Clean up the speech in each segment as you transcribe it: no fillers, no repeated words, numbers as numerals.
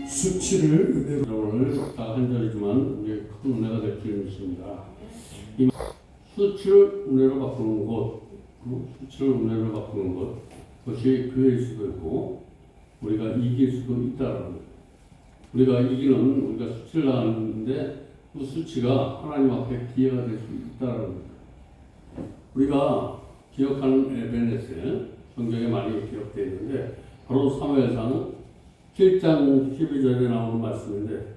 수치를 오늘 딱 한 절이지만 우리 큰 은혜가 될 줄 믿습니다. 이 수치를 은혜로 바꾸는 것, 수치를 은혜로 바꾸는 것, 그것이 교회일 수도 있고 우리가 이길 수도 있다라는 것. 우리가 이기는 우리가 수치를 당하는데 그 수치가 하나님 앞에 기회가 될 수 있다라는 것. 우리가 기억하는 에베네셀 성경에 많이 기록되어 있는데 바로 사무엘상 7장 12절에 나오는 말씀인데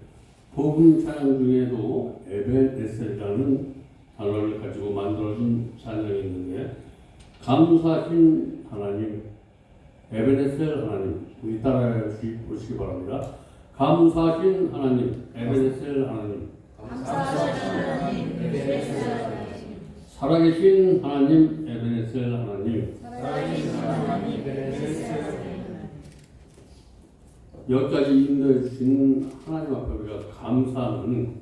복음 찬양 중에도 에베네셀이라는 단어를 가지고 만들어진 찬양이 있는데 감사하신 하나님, 에베네셀 하나님, 우리 따라해 보시기 바랍니다. 감사하신 하나님, 에베네셀 하나님, 감사하신 하나님, 에베네셀 하나님, 살아계신 하나님, 에베네셀 하나님, 살아계신 하나님, 에베네셀 하나님. 여기까지 인도해 주신 하나님 앞에 우리가 감사하는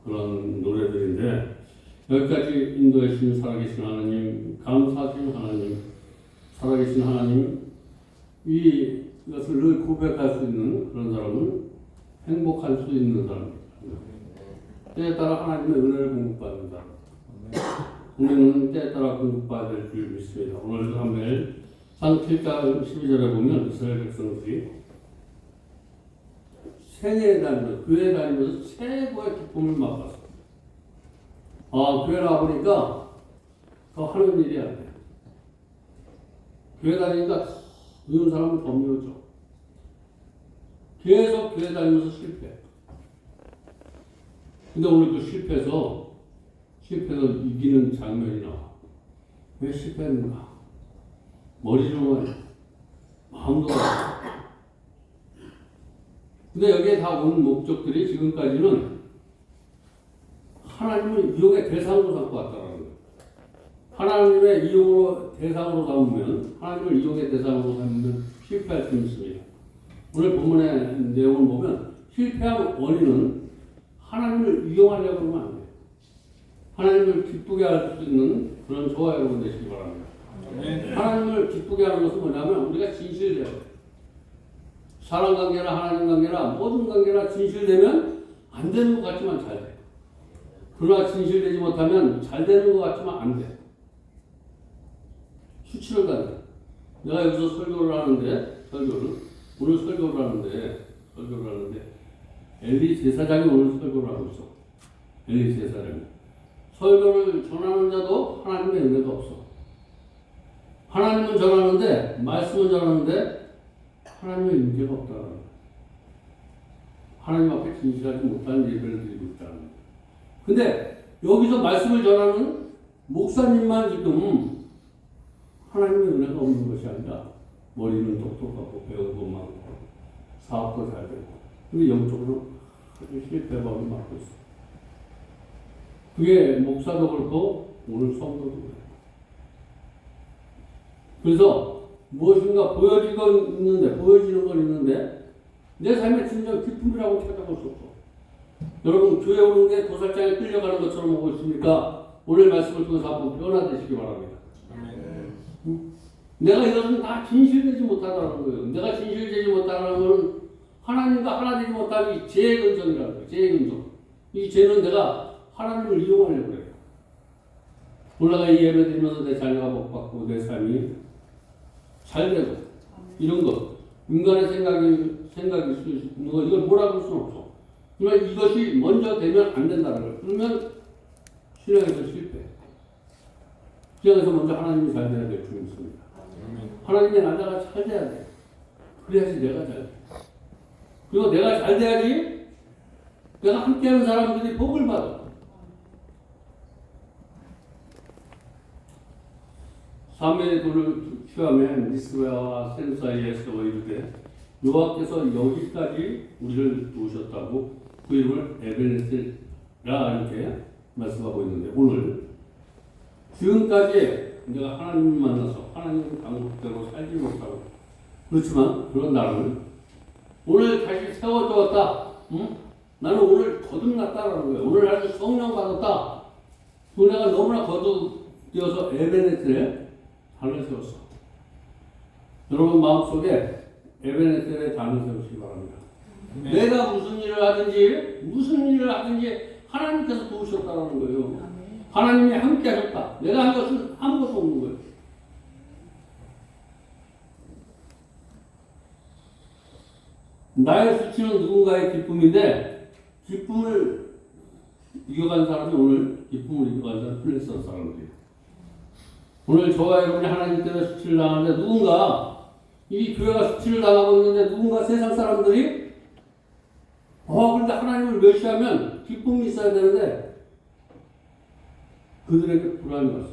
그런 노래들인데 여기까지 인도해 주신 살아계신 하나님, 감사하신 하나님, 살아계신 하나님 이것을 늘 고백할 수 있는 그런 사람은 행복할 수 있는 사람입니다. 때에 따라 하나님의 은혜를 공급받는 사람. 우리는 때에 따라 공급받을 줄 믿습니다. 오늘 사무엘 상 7장 12절에 보면 이스라엘 백성들이 생애에 다니면서, 교회에 다니면서 최고의 기쁨을 맛봤어. 교회 나와보니까 더 하는 일이 안 돼. 교회 다니니까 미운 사람은 더 미워져. 계속 교회 다니면서 실패. 근데 오늘 또 실패해서 이기는 장면이 나와. 왜 실패했는가? 머리로만 마음도 안 돼. 근데 여기에 다 온 목적들이 지금까지는 하나님을 이용의 대상으로 삼고 왔다는 거예요. 하나님의 이용으로 대상으로 삼으면, 하나님을 이용의 대상으로 삼으면 실패할 수 있습니다. 오늘 본문의 내용을 보면 실패한 원인은 하나님을 이용하려고 하면 안 돼요. 하나님을 기쁘게 할 수 있는 그런 저와 여러분 되시기 바랍니다. 하나님을 기쁘게 하는 것은 뭐냐면 우리가 진실돼요. 사람 관계나 하나님 관계나 모든 관계나 진실되면 안 되는 것 같지만 잘 돼. 그러나 진실되지 못하면 잘 되는 것 같지만 안 돼. 수치를 갖는. 내가 여기서 설교를 하는데, 오늘 설교를 하는데, 엘리 제사장이 오늘 설교를 하고 있어. 엘리 제사장이. 설교를 전하는 자도 하나님의 은혜가 없어. 하나님은 전하는데, 말씀은 전하는데, 하나님의 은혜가 없다는 거야. 하나님 앞에 진실하지 못한 예배를 드리고 있다는 거야. 근데 여기서 말씀을 전하는 목사님만 지금 하나님의 은혜가 없는 것이 아니라 머리는 똑똑하고 배우고 많고 사업도 잘 되고 근데 영적으로 실패하고 맡고 있어. 그게 목사도 그렇고 오늘 성도도 그래. 그래서 무엇인가 보여지는 건 있는데 내 삶의 진정 기쁨이라고 찾아볼 수 없어. 여러분 교회 오는 게 도살장에 끌려가는 것처럼 오고 있습니까? 오늘 말씀을 통해서 한번 변화되시기 바랍니다. 내가 이것은 다 진실되지 못하다는 거예요. 내가 진실되지 못하는 것은 하나님과 하나 되지 못하는 이 죄의 근성이라는 거예요. 죄의 근성. 이 죄는 내가 하나님을 이용하려고 그래요. 올라가 이 예배 드리면서 내 자녀가 복받고 내 삶이 잘 되고 이런 것. 인간의 생각일 수 있는 거 이걸 뭐라고 할 수는 없어. 그러면 이것이 먼저 되면 안 된다는 거예요. 그러면 신앙에서 실패. 신앙에서 먼저 하나님이 잘 돼야 될 줄이 있습니다. 하나님의 나라가 잘 돼야 돼. 그래야지 내가 잘 돼. 그리고 내가 잘 돼야지 내가 함께하는 사람들이 복을 받아. 사무엘의 돌을 취하며 미스바와 셈 사이에서 이르되 여호와께서 여기까지 우리를 도우셨다고 그 이름을 에베네셀이라 이렇게 말씀하고 있는데 오늘 지금까지 내가 하나님을 만나서 하나님 방법대로 살지 못하고 그렇지만 그런 나를 오늘 다시 세워주었다. 응? 나는 오늘 거듭났다라는 거예요. 오늘 나는 성령 받았다. 그 내가 너무나 거듭되어서 에베네셀에 단을 세웠어. 여러분 마음속에 에베네셀의 단을 세우시기 바랍니다. 내가 무슨 일을 하든지 하나님께서 도우셨다는 거예요. 하나님이 함께 하셨다. 내가 한 것은 아무것도 없는 거예요. 나의 수치는 누군가의 기쁨인데 기쁨을 이겨간 사람이 오늘 기쁨을 이겨간 사람이 플레스한 사람들이에요. 오늘 저와 여러분이 하나님 때문에 수치를 당하는데 누군가 이 교회가 수치를 당하고 있는데 누군가 세상 사람들이 그런데 하나님을 멸시하면 기쁨이 있어야 되는데 그들에게 불안이 왔어.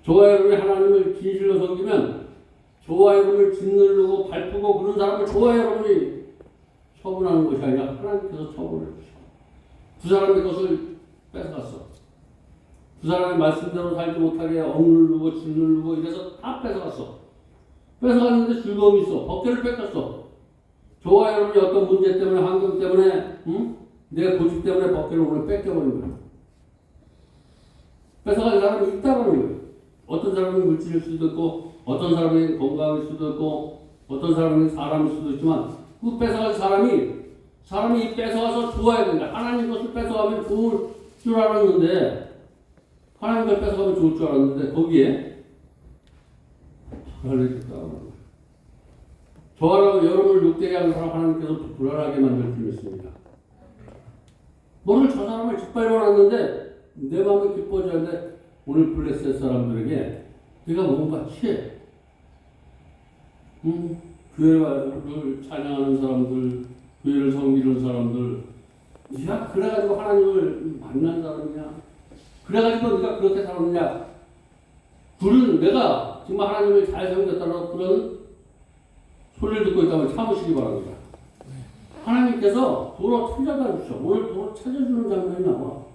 저와 여러분이 하나님을 진실로 섬기면 저와 여러분을 짓누르고 밟고 그런 사람을 저와 여러분이 처분하는 것이 아니라 하나님께서 처분을 해주셔. 그 사람의 것을 뺏어갔어. 그 사람의 말씀대로 살지 못하게 억누르고 짓누르고 이래서 다 뺏어갔어. 뺏어갔는데 즐거움이 있어. 법계를 뺏겼어. 저와 여러분이 어떤 문제 때문에 환경 때문에 내 고집 때문에 법계를 오늘 뺏겨버린 거예요. 뺏어간 사람이 있다는 거예요. 어떤 사람은 물질일 수도 있고 어떤 사람은 건강일 수도 있고 어떤 사람은 사람일 수도 있지만 그 뺏어간 사람이 뺏어가서 좋아야 된다. 하나님 것을 뺏어가면 좋을 줄 알았는데 하나님 걸 뺏어가면 좋을 줄 알았는데 거기에 불안을 줬다는 거예요. 저와 여러분을 욕되게 하는 사람 하나님께서 불안하게 만들 줄 믿습니다. 너를 저 사람을 짓밟아놨는데 내 마음이 기뻐지는데 오늘 블레셋 사람들에게 네가 뭔가 취해. 교회를 찬양하는 사람들, 교회를 섬기는 사람들, 네가 그래가지고 하나님을 만난 사람이냐? 그래가지고 네가 그렇게 살았느냐? 둘은 내가 정말 하나님을 잘 섬겼다는 그런 소리를 듣고 있다면 참으시기 바랍니다. 하나님께서 도로 찾아다 주셔. 오늘 도로 찾아주는 장면이 나와.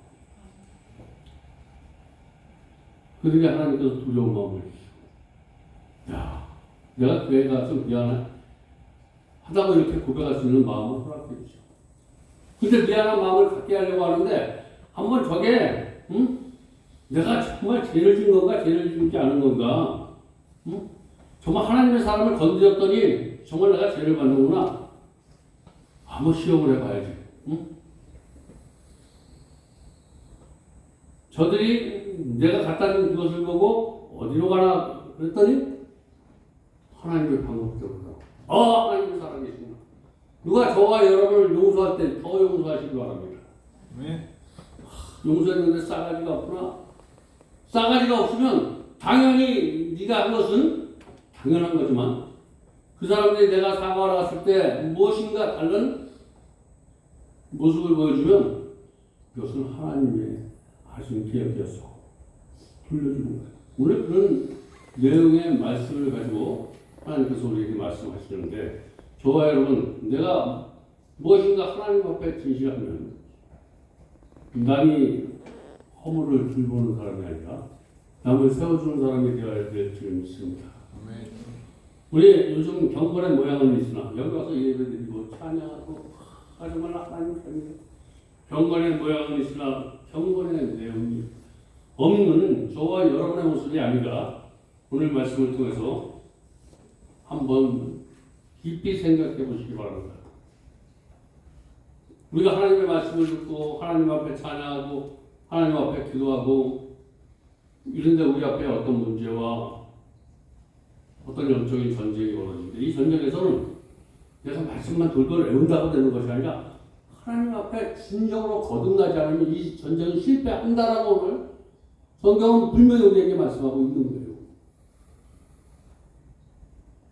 그들이 하나님께서 두려운 마음을 주시고, 야, 내가 교회 가서 미안해 하다고 이렇게 고백할 수 있는 마음을 허락해 주시고, 근데 미안한 마음을 갖게 하려고 하는데 한번 저게 내가 정말 죄를 진 건가 죄를 짓지 않은 건가 정말 하나님의 사람을 건드렸더니 정말 내가 죄를 받는구나 한번 시험을 해봐야지. 응? 저들이 내가 갖다 준 그것을 보고 어디로 가나 그랬더니 하나님의 방법대로 하나님의 살아계시구나. 누가 저와 여러분을 용서할 때 더 용서하시기 바랍니다. 네. 용서했는데 싸가지가 없구나. 싸가지가 없으면 당연히 네가 한 것은 당연한 거지만 그 사람들이 내가 사과하러 갔을 때 무엇인가 다른 모습을 보여주면 그것은 하나님의 하신 계획이었어. 돌려주는 거예요. 오늘 그런 내용의 말씀을 가지고 하나님께서 우리에게 말씀하시는데 저와 여러분 내가 무엇인가 하나님 앞에 진실하면 남이 허물을 들보는 사람이 아니라 남을 세워주는 사람이 되어야 될 줄 믿습니다. 우리 요즘 경건의 모양은 있으나 여기 와서 예배드리고 찬양하고 정말 하나님 편이에요. 경건의 모양은 있으나 경건의 내용이 없는 저와 여러분의 모습이 아니라 오늘 말씀을 통해서 한번 깊이 생각해 보시기 바랍니다. 우리가 하나님의 말씀을 듣고 하나님 앞에 찬양하고 하나님 앞에 기도하고 이런데 우리 앞에 어떤 문제와 어떤 영적인 전쟁이 벌어지는데 이 전쟁에서는 내가 말씀만 돌돌 외운다고 되는 것이 아니라 하나님 앞에 진정으로 거듭나지 않으면 이 전쟁은 실패한다라고 오늘 성경은 분명히 우리에게 말씀하고 있는 거예요.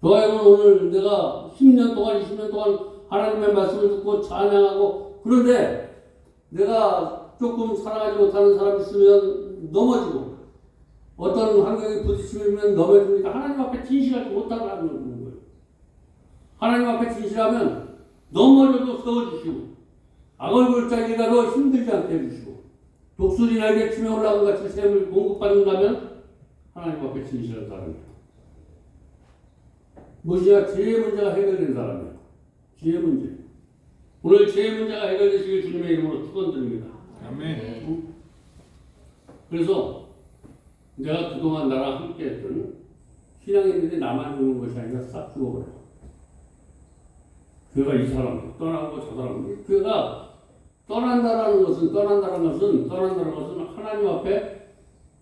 저와 여러분 오늘 내가 10년 동안 20년 동안 하나님의 말씀을 듣고 찬양하고 그런데 내가 조금 살아가지 못하는 사람이 있으면 넘어지고 어떤 환경에 부딪히면 넘어지니까 하나님 앞에 진실하지 못하는 거예요. 하나님 앞에 진실하면 넘어져도 세워주시고 악을골짜기가도 힘들지 않게 해주시고 독수리 날개 치며 올라간 같이 샘을 공급받는다면 하나님 앞에 진실한 사람이에요. 무엇이야? 죄의 문제가 해결된 사람이에요. 죄의 문제. 오늘 죄의 문제가 해결되시길 주님의 이름으로 축원드립니다. 아멘. 그래서 내가 그동안 나랑 함께했던 신앙인들이 나만 죽는 것이 아니라 싹 죽어버려요. 교회가 이 사람 떠나고 저 사람 교회가 떠난다는 것은 하나님 앞에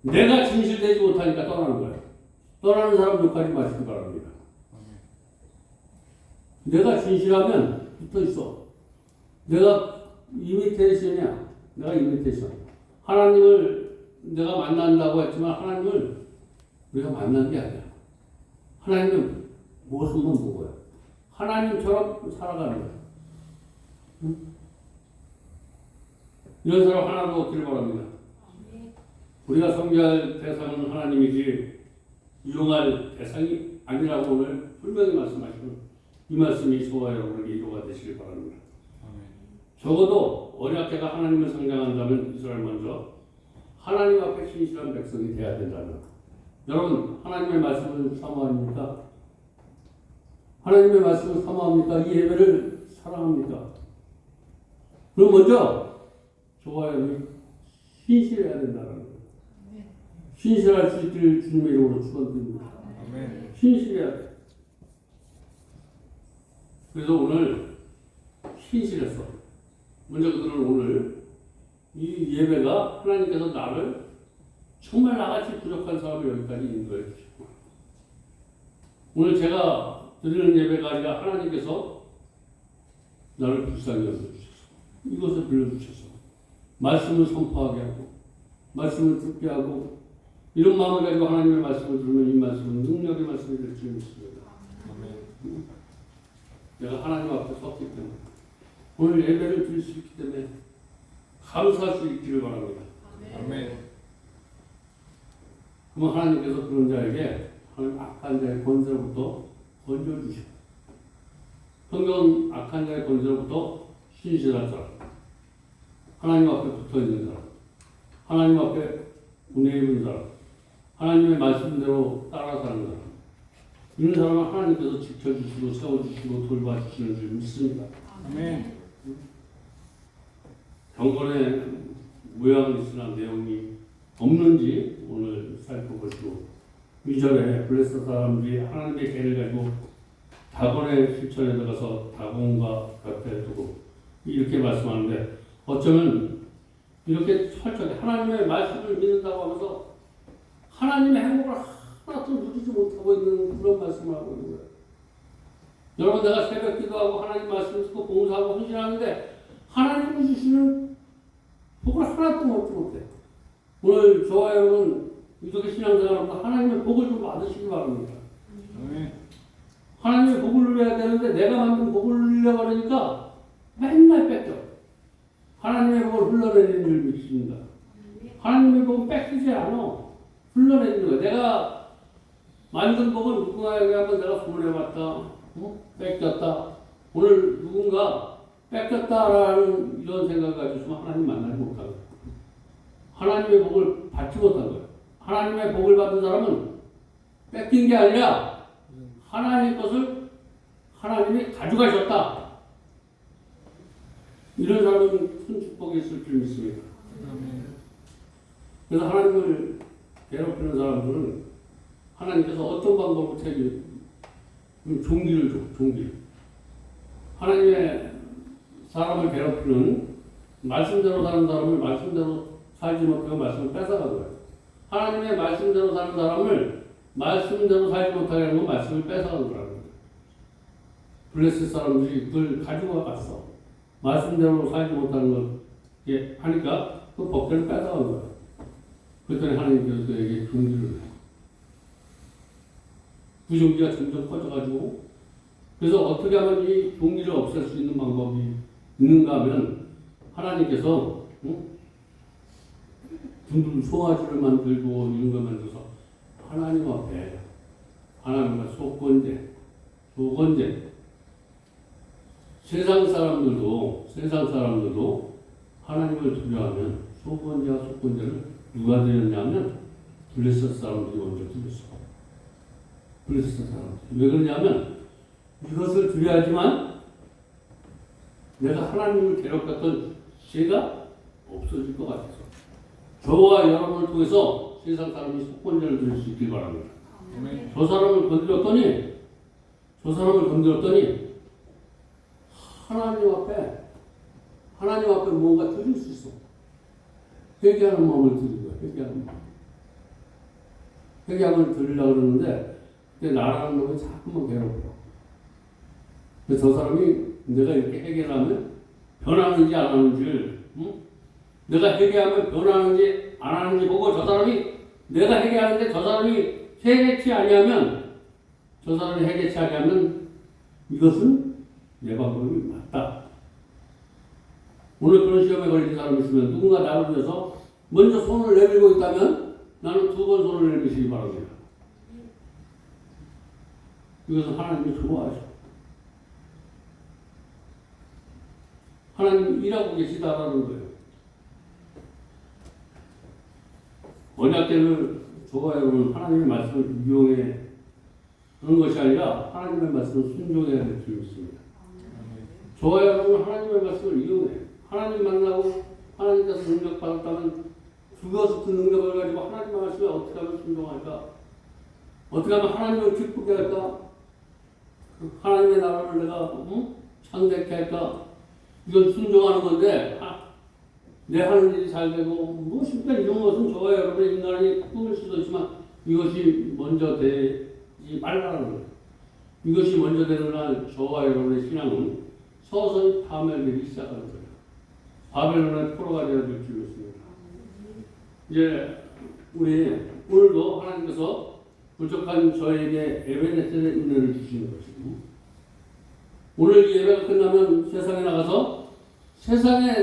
내가 진실되지 못하니까 떠나는 거예요. 떠나는 사람 욕하지 마시기 바랍니다. 내가 진실하면 붙어 있어. 내가 이미테이션이야. 내가 이미테이션. 하나님을 내가 만난다고 했지만 하나님을 우리가 만난 게 아니야. 하나님은 모습만 보고요. 하나님처럼 살아가는 거야. 응? 이런 사람 하나도 없기를 바랍니다. 우리가 섬겨할 대상은 하나님이지 이용할 대상이 아니라고 오늘 분명히 말씀하시고 이 말씀이 저와 여러분에게 위로가 되시길 바랍니다. 적어도 언약궤가 하나님을 상징한다면 이스라엘 먼저 하나님 앞에 신실한 백성이 되어야 된다는 여러분 하나님의 말씀을 사모합니까? 하나님의 말씀을 사모합니까? 이 예배를 사랑합니까? 그럼 먼저 저와 여러분이 신실해야 된다는 거예요. 신실할 수 있기를 주님의 이름으로 축원드립니다. 신실해야 돼. 그래서 오늘 신실했어. 먼저 그들은 오늘 이 예배가 하나님께서 나를 정말 나같이 부족한 사람이 여기까지 인도해 주시고 오늘 제가 드리는 예배가 아니라 하나님께서 나를 불쌍히 여겨주셔서 이것을 빌려주셔서 말씀을 선포하게 하고 말씀을 듣게 하고 이런 마음을 가지고 하나님의 말씀을 들으면 이 말씀은 능력의 말씀이 될 줄 믿습니다. 내가 하나님 앞에 섰기 때문에 오늘 예배를 드릴 수 있기 때문에 감사할 수 있기를 바랍니다. 아멘. 그러면 하나님께서 그런 자에게 하나님 악한 자의 권세로부터 건져주시고 성경은 악한 자의 권세로부터 신실한 사람 하나님 앞에 붙어있는 사람 하나님 앞에 은혜 입은 사람 하나님의 말씀대로 따라 사는 사람 이런 사람은 하나님께서 지켜주시고 세워주시고 돌봐주시는 줄 믿습니다. 아멘. 경건의 모양은 있으나 내용이 없는지 오늘 살펴보시고 2절에 블레셋 사람들이 하나님의 계를 가지고 다곤의 실천에 들어가서 다곤과 곁에 두고 이렇게 말씀하는데 어쩌면 이렇게 철저하게 하나님의 말씀을 믿는다고 하면서 하나님의 행복을 하나도 누리지 못하고 있는 그런 말씀을 하고 있는 거예요. 여러분 내가 새벽 기도하고 하나님 말씀 듣고 봉사하고 헌신하는데 하나님이 주시는 복을 하나도 얻지 못해. 오늘 저와 여러분 이렇게 신앙생활하면서 하나님의 복을 좀 받으시기 바랍니다. 아멘. 하나님의 복을 누려야 되는데 내가 만든 복을 누리려고 그러니까 맨날 뺏겨. 하나님의 복을 흘러내리는 줄 믿습니다. 하나님의 복은 뺏기지 않아. 흘러내리는 거야. 내가 만든 복은 누군가에게 한번 내가 소문해봤다. 뺏겼다. 오늘 누군가 뺏겼다라는 이런 생각을 가지고 있으면 하나님 만나지 못하는 거야. 하나님의 복을 받지 못한 거야. 하나님의 복을 받은 사람은 뺏긴 게 아니라 하나님 것을 하나님이 가져가셨다. 이런 사람은 큰 축복이 있을 줄 믿습니다. 그래서 하나님을 괴롭히는 사람들은 하나님께서 어떤 방법으로 택이 종기를 줘, 종기. 하나님의 사람을 괴롭히는 말씀대로 사는 사람을 말씀대로 살지 못하고 말씀을 뺏어간 거예요. 하나님의 말씀대로 사는 사람을 말씀대로 살지 못하게 하는 건 말씀을 뺏어간 거라는 거예요. 블레셋 사람들이 그걸 가지고 갔어. 말씀대로 살지 못하는 걸 하니까 그 법대로 뺏어간 거예요. 그랬더니 하나님께서 그에게 종기를 해요. 그 종기가 점점 커져가지고 그래서 어떻게 하면 이 종기를 없앨 수 있는 방법이 있는가 하면 하나님께서 둥근 송아지를 만들고 이런 걸 만들어서 하나님 앞에 하나님과 속건제 세상 사람들도 하나님을 두려워하면 속건제와 속건제를 누가 드렸냐면 블레셋 사람들이 먼저 드렸어. 블레셋 사람들. 왜 그러냐면 이것을 드려야지만 내가 하나님을 괴롭혔던 죄가 없어질 것 같아서. 저와 여러분을 통해서 세상 사람이 속건제를 드릴 수 있길 바랍니다. 아멘. 저 사람을 건드렸더니 하나님 앞에 뭔가 드릴 수 있어. 회개하는 마음을 드린 거야. 회개하는 마음. 회개함을 드리려고 그러는데 그때 나라는 놈이 자꾸만 괴롭혀. 그래서 저 사람이 내가 이렇게 회개를 하면 변하는지 안 하는지를 내가 회개하면 변하는지 안 하는지 보고 저 사람이 내가 회개하는데 저 사람이 회개치 아니하면 이것은 내 방법이 맞다. 오늘 그런 시험에 걸린 사람이 있으면 누군가 나를 위해서 먼저 손을 내밀고 있다면 나는 2번 손을 내미시기 바랍니다. 이것은 하나님이 좋아하셔. 하나님 일하고 계시다라는 거예요. 언약궤를 저와 여러분 하나님의 말씀을 이용해 하는 것이 아니라 하나님의 말씀을 순종해야 될 줄 믿습니다. 저와 여러분 하나님의 말씀을 이용해 하나님 만나고 하나님께서 능력 받았다면 그것을 그 능력을 가지고 하나님의 말씀에 어떻게 하면 순종할까? 어떻게 하면 하나님을 기쁘게 할까? 하나님의 나라를 내가 창대케 할까? 이건 순종하는 건데 내 하는 일이 잘 되고 무엇입니까? 이런 것은 저와 여러분의 인간이 꿈일 수도 있지만 이것이 먼저 되지 말라는 거예요. 이것이 먼저 되는 날 저와 여러분의 신앙은 서서히 파멸되기 시작하는 거예요. 바벨론의 포로가 되어야 될 줄 믿습니다. 이제 우리 오늘도 하나님께서 부족한 저에게 에베네셀의 은혜를 주시는 것이고 오늘 이 예배가 끝나면 세상에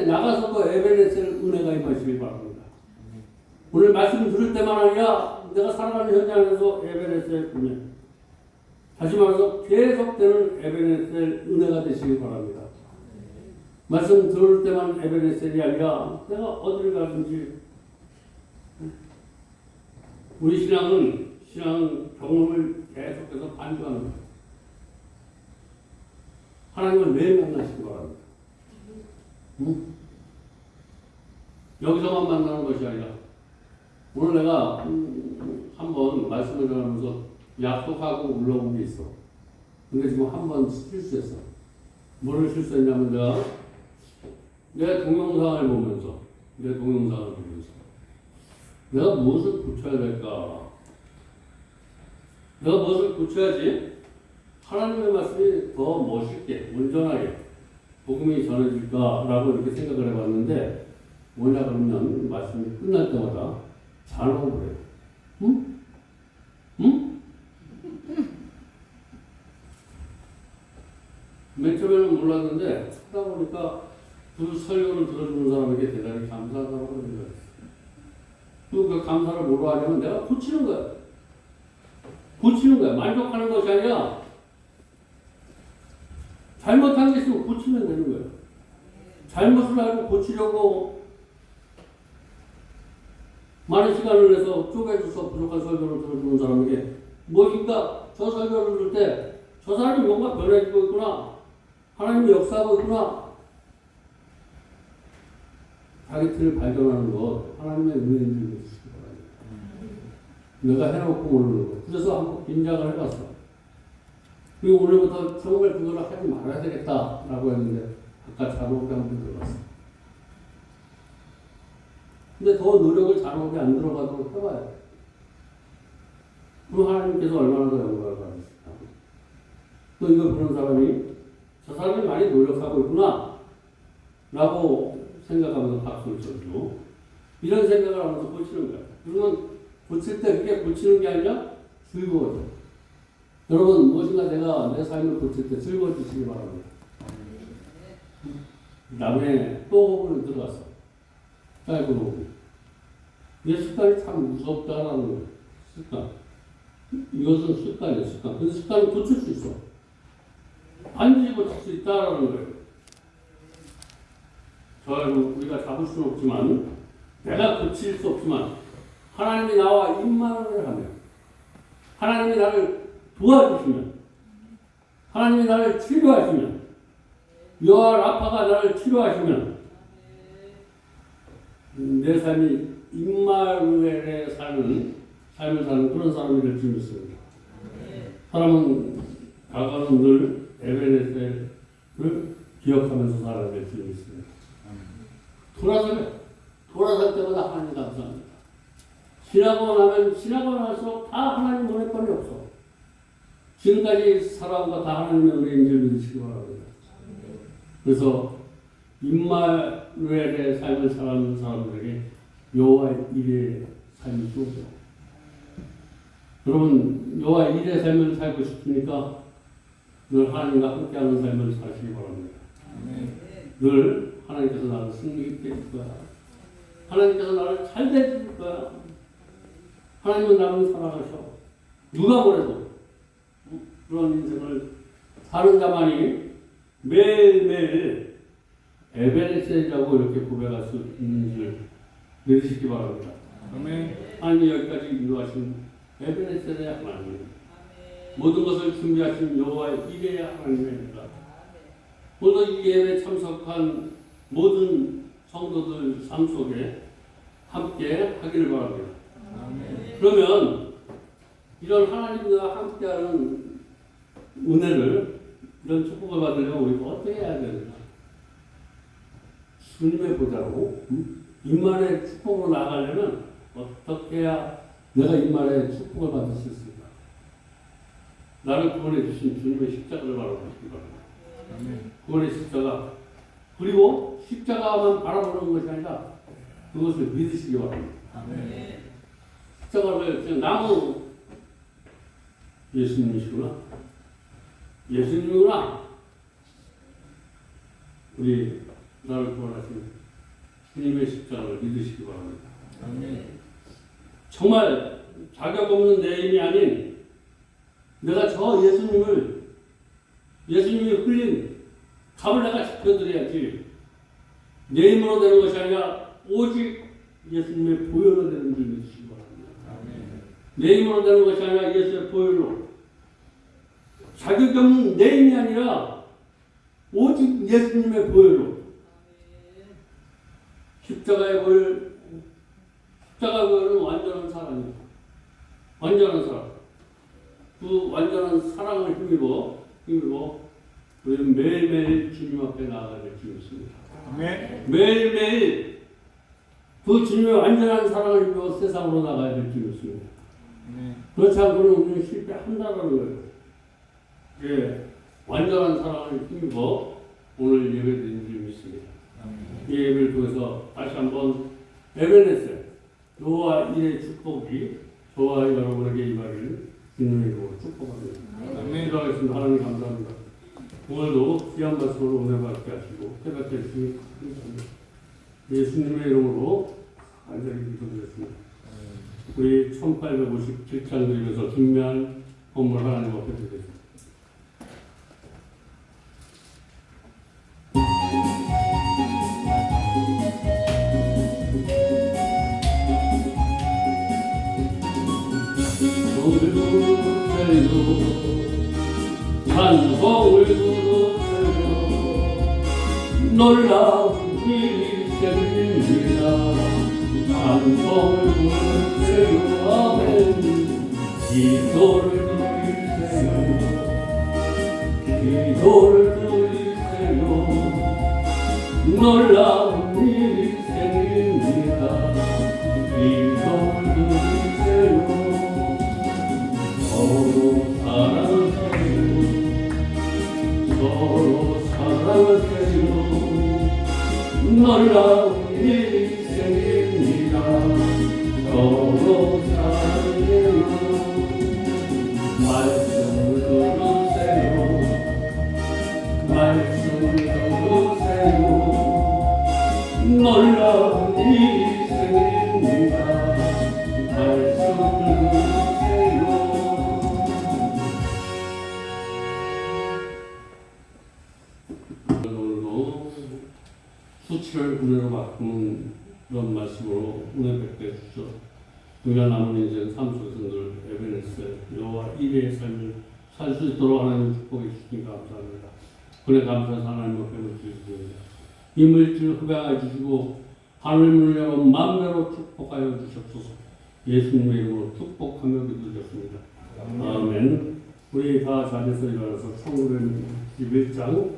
나가서도 에베네셀 은혜가 임하시길 바랍니다. 오늘 말씀 들을 때만 아니라 내가 살아가는 현장에서 에베네셀 은혜 다시 말해서 계속되는 에베네셀 은혜가 되시길 바랍니다. 말씀 들을 때만 에베네셀이 아니라 내가 어디를 가든지 우리 신앙은 경험을 계속해서 반주하는 거예요. 하나님을 매일 만나시기 바랍니다. 여기서만 만나는 것이 아니라 오늘 내가 한번 말씀을 전하면서 약속하고 올라온 게 있어. 근데 지금 한 번 실수했어. 뭐를 실수했냐면 내 동영상을 보면서 내가 무엇을 고쳐야 될까? 내가 무엇을 고쳐야지 하나님의 말씀이 더 멋있게, 온전하게 복음이 전해질까라고 이렇게 생각을 해봤는데 뭐냐 그러면 말씀이 끝날 때마다 잘 오그래요. 응? 응? 맨 처음에는 몰랐는데 하다 보니까 그 설교를 들어주는 사람에게 대단히 감사하다고 생각했어요. 그 감사를 뭐로 하냐면 내가 고치는 거야. 만족하는 것이 아니라 잘못한 게 있으면 고치면 되는 거예요. 잘못을 알고 고치려고 많은 시간을 내서 쪼개줘서 부족한 설교를 들어주는 사람에게 무엇인가 저 설교를 들을 때 저 사람이 뭔가 변해지고 있구나. 하나님이 역사하고 있구나. 자기 틀을 발견하는 것 하나님의 은혜인 줄 믿으시기 바랍니다. 내가 해놓고 모르는 거. 그래서 한번 긴장을 해봤어. 그리고 오늘부터 정말 그걸 하지 말아야 되겠다라고 했는데 아까 잘못게 한번 들어봤어. 근데 더 노력을 잘못이 안 들어가도록 해봐야 돼. 그럼 하나님께서 얼마나 더 영광을 받으실까. 또 이거 보는 사람이 저 사람이 많이 노력하고 있구나 라고 생각하면서 박수를 쳐주고 이런 생각을 하면서 고치는 거야. 그러면 고칠 때 그게 고치는 게 아니라 즐거워져. 여러분 무엇인가 내가 내 삶을 고칠 때 즐거워지시기 바랍니다. 남의 또 호흡을 들어갔어. 짧은 호흡. 이게 습관이 참 무섭다라는 거예요. 습관. 이것은 습관이에요. 습관. 근데 습관을 고칠 수 있어. 반드시 고칠 수 있다라는 거예요. 저는 우리가 잡을 수는 없지만 내가 고칠 수 없지만 하나님이 나와 임만을 하면 하나님이 나를 도와주시면 하나님이 나를 치료하시면 여호와 라파가 나를 치료하시면 내 삶이 임마누엘의 삶을 사는 그런 사람이 될 줄 믿습니다. 사람은 과거는 늘 에베네셀을 기억하면서 살아야 될 줄 믿습니다. 돌아설 때마다 하나님 감사합니다. 지나고 날수록 다 하나님 은혜권이 없어. 지금까지 살아온 거 다 하나님의 은혜인 줄 믿으시기 바랍니다. 그래서 임마누엘의 삶을 살아가는 사람들에게 여호와의 일의 삶이 주어져. 여러분 여호와의 일의 삶을 살고 싶으니까 늘 하나님과 함께하는 삶을 사시기 바랍니다. 늘 하나님께서 나를 승리 있게 해줄 거야. 하나님께서 나를 잘 대해줄 거야. 하나님은 나를 사랑하셔. 누가 뭐래도 그런 인생을 사는 자만이 매일매일 에베네셀이라고 이렇게 고백할 수 있는 줄 믿으시기 바랍니다. 하나님이 여기까지 인도하신 에베네셀의 하나님, 모든 것을 준비하신 여호와의 이레의 하나님입니다. 오늘 이 예배에 참석한 모든 성도들 삶 속에 함께 하기를 바랍니다. 그러면 이런 하나님과 함께하는 은혜를, 이런 축복을 받으려면 우리가 어떻게 해야 되는가? 주님의 보좌로 임만의 축복으로 나가려면 어떻게 해야 내가 임만의 축복을 받을 수 있을까? 나를 구원해 주신 주님의 십자가를 바라보시기 바랍니다. 구원의 십자가, 그리고 십자가만 바라보는 것이 아니라 그것을 믿으시기 바랍니다. 십자가를 그냥 나무 예수님이시구나. 우리 나를 구원하신 주님의 십자가를 믿으시기 바랍니다. 정말 자격 없는 내 힘이 아닌 내가 저 예수님이 흘린 값을 내가 지켜드려야지. 내 힘으로 되는 것이 아니라 오직 예수님의 보혈로 되는 줄 믿으시기 바랍니다. 내 힘으로 되는 것이 아니라 예수의 보혈로. 자격이 없는 내 힘이 아니라 오직 예수님의 보혈로. 십자가의 보혈은 완전한 사랑입니다. 완전한 사랑. 그 완전한 사랑을 힘입어 그리고 우리는 매일매일 주님 앞에 나아가야 될 줄 믿습니다. 아멘. 매일매일 그 주님의 완전한 사랑을 입고 세상으로 나가야 될 줄 믿습니다. 아멘. 그렇지 않고는 우리는 실패한다는 거예요. 예, 완전한 사랑을 힘입어 오늘 예배드린 줄 믿습니다. 이 예배를 통해서 다시 한번 에베네셀 노아 일의 축복이 저와 여러분에게 임하기를 주님의 이름으로 축복합니다. 아멘. 기도하겠습니다. 하나님 감사합니다. 오늘도 귀한 말씀으로 은혜 받게 하시고 깨닫게 해주시니 감사합니다. 예수님의 이름으로 간절히 기도드렸습니다. 우리 1857장 드리면서 중요한 건물 하나님 앞에 드리겠습니다. 찬송을 부르세요. 놀라운 일이 생깁니다. 찬송을 부르세요. 아멘. 기도를 드리세요. 기도를 드리세요. 놀라운 일이 생깁니다. 기도를 드리세요. 서로 사랑하세요. 놀라운 일이 생깁니다. 서로 사랑해요. 말씀을 들으세요. 말씀을 들으세요. 놀라운 일이 생깁니다. 말씀을 들으세요. 오늘도 수치를 은혜로 바꾸는 그런 말씀으로 은혜 뵙게 해주시오. 우리가 남은 인생 삶 속에서 늘 에베네셀 여호와 일의 삶을 살 수 있도록 하나님 축복해 주시니 감사합니다. 그래 감사해서 하나님 앞에 드리겠습니다. 이 물질 흡양해 주시고 하늘 문을 열어 만배로 축복하여 주셨소서. 예수님의 이름으로 축복하며 기도드렸습니다. 아멘. 우리 다 자리에서 일어나서 1911장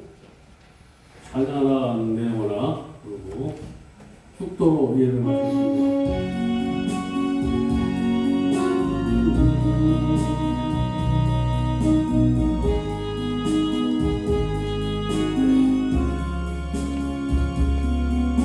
찬양하는 내용